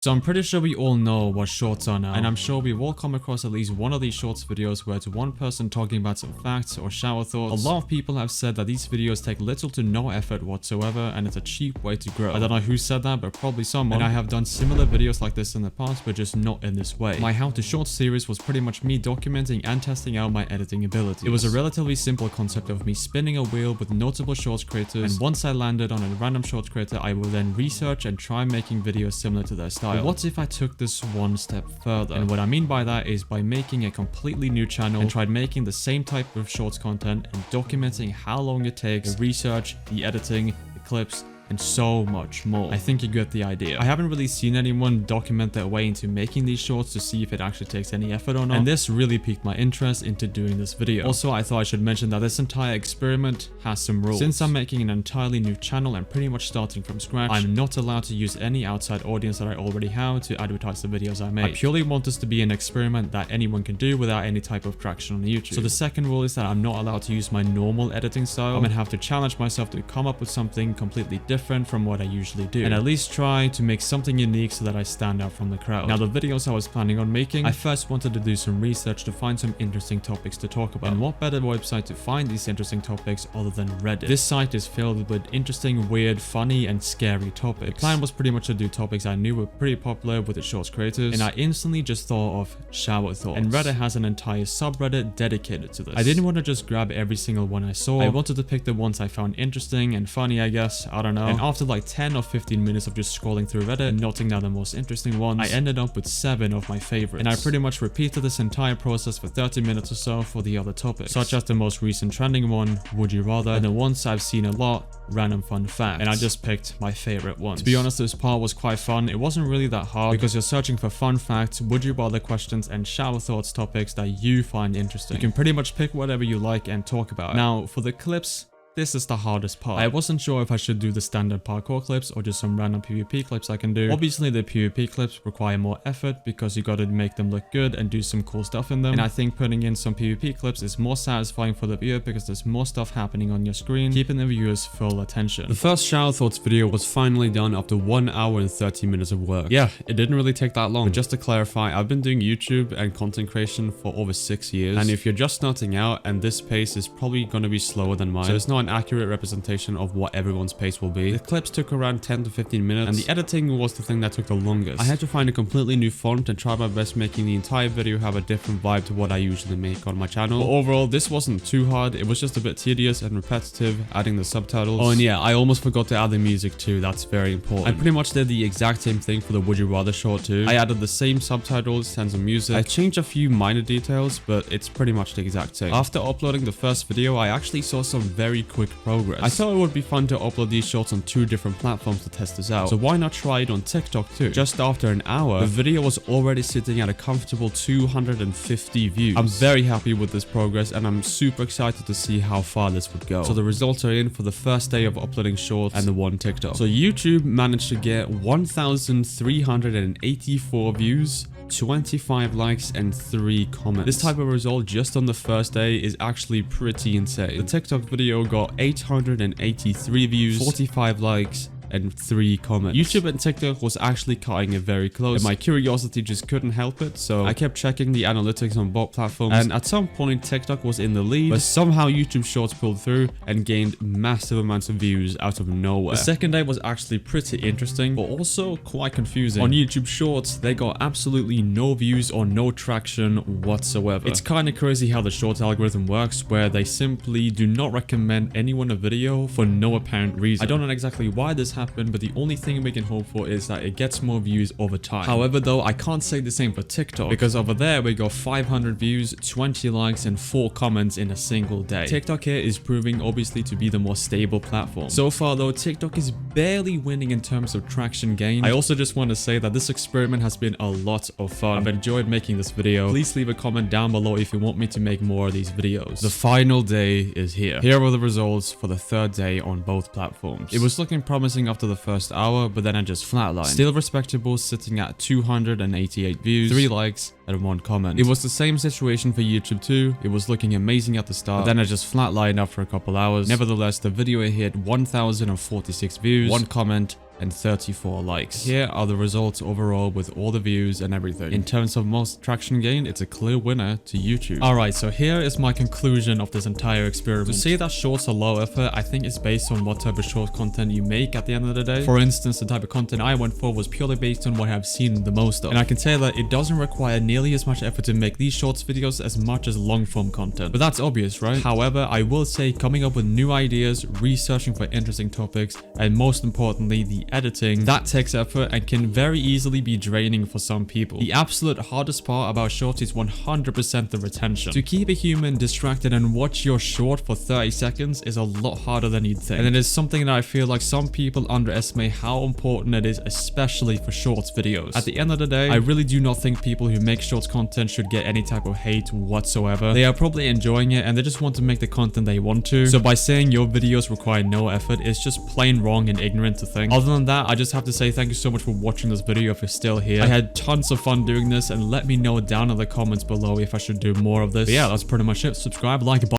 So I'm pretty sure we all know what shorts are now, and I'm sure we've all come across at least one of these shorts videos where it's one person talking about some facts or shower thoughts. A lot of people have said that these videos take little to no effort whatsoever and it's a cheap way to grow. I don't know who said that, but probably someone. And I have done similar videos like this in the past, but just not in this way. My How to Short series was pretty much me documenting and testing out my editing abilities. It was a relatively simple concept of me spinning a wheel with notable shorts creators, and once I landed on a random shorts creator, I will then research and try making videos similar to their style. But what if I took this one step further? And what I mean by that is by making a completely new channel and tried making the same type of shorts content and documenting how long it takes, the research, the editing, the clips, and so much more. I think you get the idea. I haven't really seen anyone document their way into making these shorts to see if it actually takes any effort or not, and this really piqued my interest into doing this video. Also, I thought I should mention that this entire experiment has some rules. Since I'm making an entirely new channel and pretty much starting from scratch, I'm not allowed to use any outside audience that I already have to advertise the videos I make. I purely want this to be an experiment that anyone can do without any type of traction on YouTube. So the second rule is that I'm not allowed to use my normal editing style. I'm gonna have to challenge myself to come up with something completely different from what I usually do, and at least try to make something unique so that I stand out from the crowd. Now, the videos I was planning on making, I first wanted to do some research to find some interesting topics to talk about, and what better website to find these interesting topics other than Reddit. This site is filled with interesting, weird, funny, and scary topics. The plan was pretty much to do topics I knew were pretty popular with the shorts creators, and I instantly just thought of shower thoughts, and Reddit has an entire subreddit dedicated to this. I didn't want to just grab every single one I saw. I wanted to pick the ones I found interesting and funny, I guess, I don't know. And after like 10 or 15 minutes of just scrolling through Reddit and noting down the most interesting ones, I ended up with 7 of my favorites. And I pretty much repeated this entire process for 30 minutes or so for the other topics, such as the most recent trending one, Would You Rather, and the ones I've seen a lot, Random Fun Facts. And I just picked my favorite ones. To be honest, this part was quite fun. It wasn't really that hard because you're searching for fun facts, would you rather questions, and shower thoughts topics that you find interesting. You can pretty much pick whatever you like and talk about it. Now, for the clips, this is the hardest part. I wasn't sure if I should do the standard parkour clips or just some random PvP clips I can do. Obviously, the PvP clips require more effort because you gotta make them look good and do some cool stuff in them. And I think putting in some PvP clips is more satisfying for the viewer because there's more stuff happening on your screen, keeping the viewer's full attention. The first shower thoughts video was finally done after 1 hour and 30 minutes of work. Yeah, it didn't really take that long. But just to clarify, I've been doing YouTube and content creation for over 6 years. And if you're just starting out, and this pace is probably gonna be slower than mine, so it's not an accurate representation of what everyone's pace will be. The clips took around 10 to 15 minutes, and the editing was the thing that took the longest. I had to find a completely new font and try my best making the entire video have a different vibe to what I usually make on my channel. But overall, this wasn't too hard. It was just a bit tedious and repetitive, adding the subtitles. Oh, and yeah, I almost forgot to add the music too. That's very important. I pretty much did the exact same thing for the Would You Rather short too. I added the same subtitles and some music. I changed a few minor details, but it's pretty much the exact same. After uploading the first video, I actually saw some very quick progress. I thought it would be fun to upload these shorts on 2 different platforms to test this out, so why not try it on TikTok too? Just after an hour, the video was already sitting at a comfortable 250 views. I'm very happy with this progress, and I'm super excited to see how far this would go. So the results are in for the first day of uploading shorts and the one TikTok. So YouTube managed to get 1,384 views, 25 likes, and 3 comments. This type of result just on the first day is actually pretty insane. The TikTok video got 883 views, 45 likes, and 3 comments. YouTube and TikTok was actually cutting it very close, and my curiosity just couldn't help it, so I kept checking the analytics on both platforms, and at some point TikTok was in the lead, but somehow YouTube Shorts pulled through and gained massive amounts of views out of nowhere. The second day was actually pretty interesting, but also quite confusing. On YouTube Shorts, they got absolutely no views or no traction whatsoever. It's kind of crazy how the Shorts algorithm works, where they simply do not recommend anyone a video for no apparent reason. I don't know exactly why this happen, but the only thing we can hope for is that it gets more views over time. However, though, I can't say the same for TikTok, because over there we got 500 views, 20 likes, and 4 comments in a single day. TikTok here is proving obviously to be the more stable platform. So far though, TikTok is barely winning in terms of traction gain. I also just want to say that this experiment has been a lot of fun. I've enjoyed making this video. Please leave a comment down below if you want me to make more of these videos. The final day is here. Here are the results for the third day on both platforms. It was looking promising after the first hour, but then I just flatlined. Still respectable, sitting at 288 views, 3 likes, and 1 comment. It was the same situation for YouTube too. It was looking amazing at the start, but then I just flatlined after a couple hours. Nevertheless, the video hit 1,046 views, 1 comment, and 34 likes. Here are the results overall with all the views and everything. In terms of most traction gained, it's a clear winner to YouTube. Alright, so here is my conclusion of this entire experiment. To say that shorts are low effort, I think it's based on what type of short content you make at the end of the day. For instance, the type of content I went for was purely based on what I've seen the most of. And I can say that it doesn't require nearly as much effort to make these shorts videos as much as long form content. But that's obvious, right? However, I will say coming up with new ideas, researching for interesting topics, and most importantly, the editing, that takes effort and can very easily be draining for some people. The absolute hardest part about shorts is 100% the retention. To keep a human distracted and watch your short for 30 seconds is a lot harder than you'd think. And it is something that I feel like some people underestimate how important it is, especially for shorts videos. At the end of the day, I really do not think people who make shorts content should get any type of hate whatsoever. They are probably enjoying it and they just want to make the content they want to. So by saying your videos require no effort, it's just plain wrong and ignorant to think. Other than that, I just have to say thank you so much for watching this video if you're still here. I had tons of fun doing this, and let me know down in the comments below if I should do more of this. But yeah, that's pretty much it. Subscribe, like,